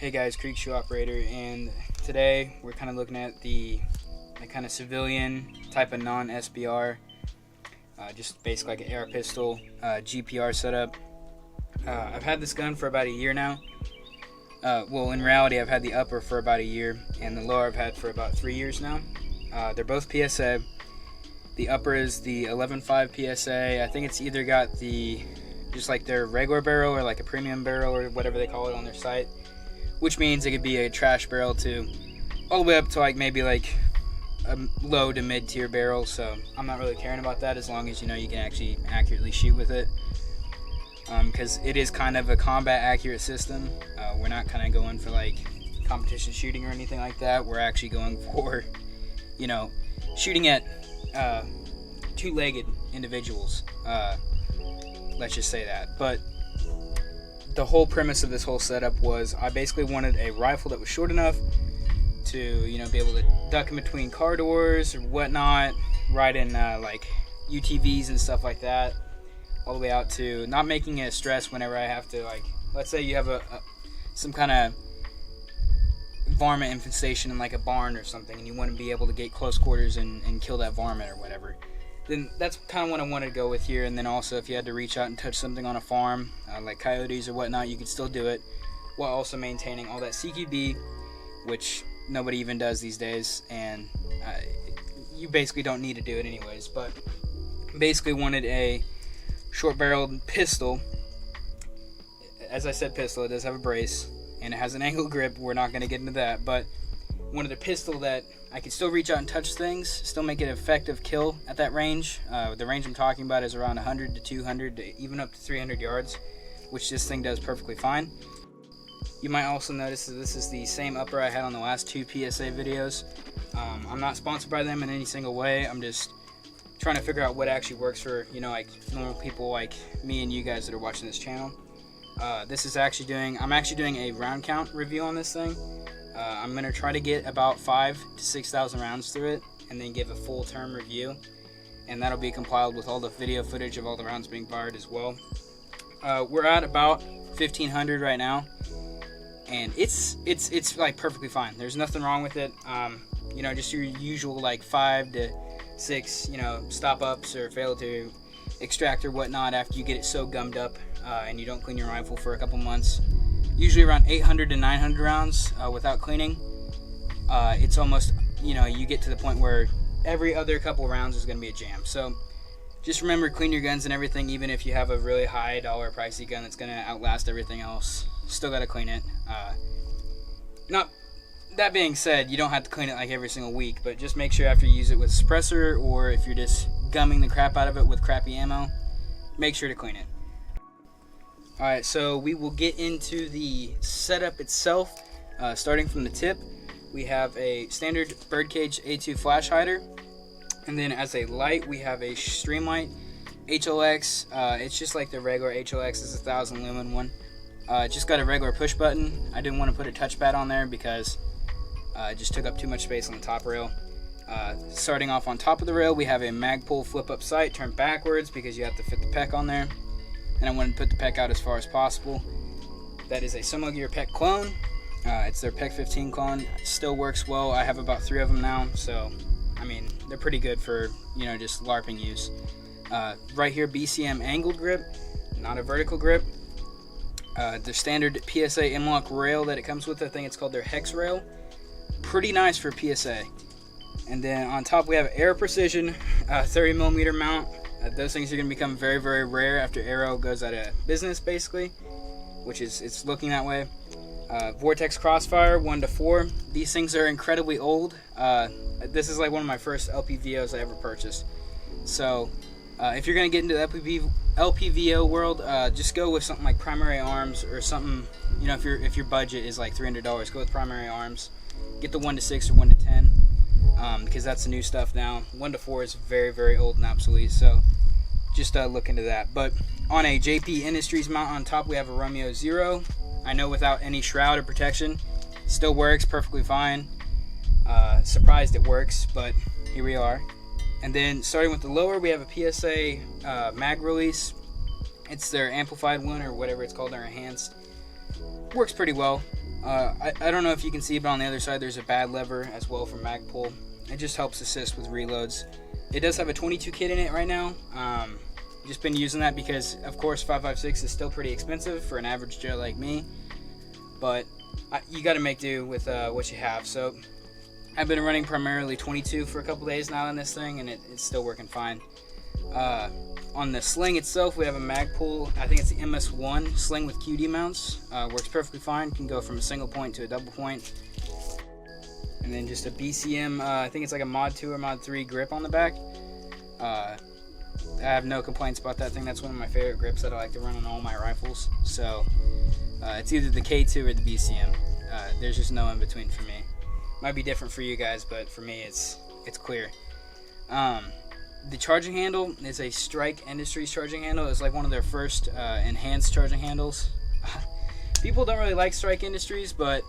Hey guys, Creek Shoe Operator, and today we're kind of looking at the kind of civilian type of non-SBR, just basically like an AR pistol, GPR setup. I've had this gun for about a year now. Well, in reality, I've had the upper for about a year, and the lower I've had for about 3 years now. They're both PSA. The upper is the 11.5 PSA. I think it's either got just like their regular barrel or like a premium barrel or whatever they call it on their site, which means it could be a trash barrel to all the way up to like maybe like a low to mid tier barrel. So I'm not really caring about that as long as you know you can actually accurately shoot with it, because it is kind of a combat accurate system. We're not kind of going for like competition shooting or anything like that. We're actually going for, you know, shooting at two-legged individuals, let's just say that. But the whole premise of this whole setup was I basically wanted a rifle that was short enough to, you know, be able to duck in between car doors or whatnot, ride in like UTVs and stuff like that, all the way out to not making it a stress whenever I have to, like, let's say you have some kind of varmint infestation in like a barn or something, and you want to be able to get close quarters and kill that varmint or whatever. Then that's kind of what I wanted to go with here. And then also, if you had to reach out and touch something on a farm, like coyotes or whatnot, you could still do it while also maintaining all that CQB, which nobody even does these days, and you basically don't need to do it anyways. But basically wanted a short-barreled pistol. As I said, pistol, it does have a brace, and it has an angle grip. We're not going to get into that, but wanted a pistol that I could still reach out and touch things, still make it an effective kill at that range. The range I'm talking about is around 100 to 200 to even up to 300 yards, which this thing does perfectly fine. You might also notice that this is the same upper I had on the last two PSA videos. I'm not sponsored by them in any single way. I'm just trying to figure out what actually works for, you know, like normal people like me and you guys that are watching this channel. I'm actually doing a round count review on this thing. I'm going to try to get about 5,000 to 6,000 rounds through it and then give a full term review, and that'll be compiled with all the video footage of all the rounds being fired as well. We're at about 1,500 right now, and it's like perfectly fine. There's nothing wrong with it. You know, just your usual like 5 to 6, you know, stop ups or fail to extract or whatnot after you get it so gummed up and you don't clean your rifle for a couple months. Usually around 800 to 900 rounds without cleaning. It's almost, you know, you get to the point where every other couple rounds is going to be a jam. So just remember, clean your guns and everything, even if you have a really high dollar pricey gun that's going to outlast everything else. Still got to clean it. That being said, you don't have to clean it like every single week, but just make sure after you use it with a suppressor, or if you're just gumming the crap out of it with crappy ammo, make sure to clean it. Alright, so we will get into the setup itself. Starting from the tip, we have a standard birdcage A2 flash hider, and then as a light we have a Streamlight HLX. It's just like the regular HLX, is 1,000 lumen one. It just got a regular push button. I didn't want to put a touchpad on there because it just took up too much space on the top rail. Starting off on top of the rail, we have a Magpul flip up sight turned backwards because you have to fit the PEC on there, and I wanted to put the PEC out as far as possible. That is a Sumo Gear PEC clone. It's their PEC 15 clone. It still works well. I have about 3 of them now, so I mean, they're pretty good for, you know, just LARPing use. Right here, BCM angled grip, not a vertical grip. The standard PSA M-Lock rail that it comes with, I think it's called their Hex rail. Pretty nice for PSA. And then on top we have Aero Precision 30mm mount. Those things are going to become very, very rare after Aero goes out of business, basically, which is, it's looking that way. Vortex Crossfire 1-4. These things are incredibly old. This is like one of my first LPVOs I ever purchased. So if you're going to get into the LPVO world, just go with something like Primary Arms or something. You know, if your budget is like $300, go with Primary Arms. Get the 1-6 or 1-10, because that's the new stuff now. 1-4 is very, very old and obsolete, so just look into that. But on a JP Industries mount on top, we have a Romeo 0. I know without any shroud or protection, still works perfectly fine. Surprised it works, but here we are. And then starting with the lower, we have a PSA mag release. It's their amplified one, or whatever it's called, their enhanced. Works pretty well. I don't know if you can see, but on the other side there's a bad lever as well for mag pull. It just helps assist with reloads. It does have a 22 kit in it right now. Just been using that because, of course, 5.56 is still pretty expensive for an average Joe like me. But you got to make do with what you have. So I've been running primarily 22 for a couple days now on this thing, and it's still working fine. On the sling itself, we have a mag pull. I think it's the MS1 sling with QD mounts. Works perfectly fine. Can go from a single point to a double point. And then just a BCM, I think it's like a mod 2 or mod 3 grip on the back. I have no complaints about that thing. That's one of my favorite grips that I like to run on all my rifles. So it's either the K2 or the BCM. There's just no in between for me. Might be different for you guys, but for me it's clear. The charging handle is a Strike Industries charging handle. It's like one of their first enhanced charging handles. People don't really like Strike Industries, but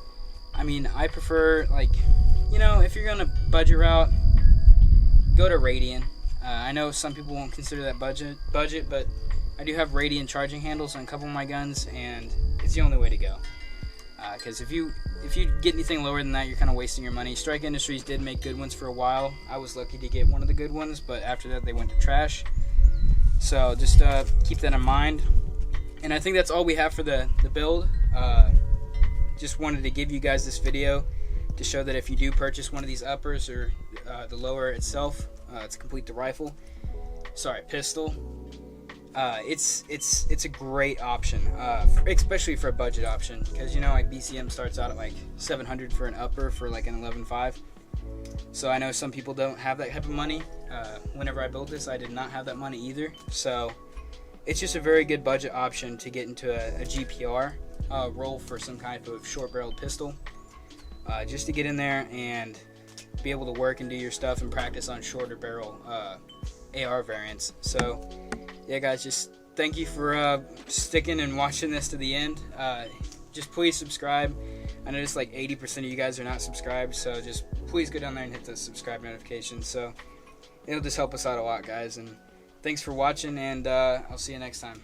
I mean, I prefer, like, you know, if you're gonna budget route, go to Radian. I know some people won't consider that budget, but I do have Radian charging handles on a couple of my guns, and it's the only way to go. Because if you get anything lower than that, you're kind of wasting your money. Strike Industries did make good ones for a while. I was lucky to get one of the good ones, but after that they went to trash. So just keep that in mind. And I think that's all we have for the build. Just wanted to give you guys this video to show that if you do purchase one of these uppers or the lower itself to complete the rifle, pistol, it's a great option, especially for a budget option, because you know, like, BCM starts out at like $700 for an upper for like an 11.5. So I know some people don't have that type of money. Whenever I built this, I did not have that money either. So it's just a very good budget option to get into a GPR roll for some kind of short-barreled pistol, just to get in there and be able to work and do your stuff and practice on shorter barrel AR variants. So yeah, guys, just thank you for sticking and watching this to the end. Just please subscribe. I noticed like 80% of you guys are not subscribed, so just please go down there and hit the subscribe notification. So it'll just help us out a lot, guys. And thanks for watching, and I'll see you next time.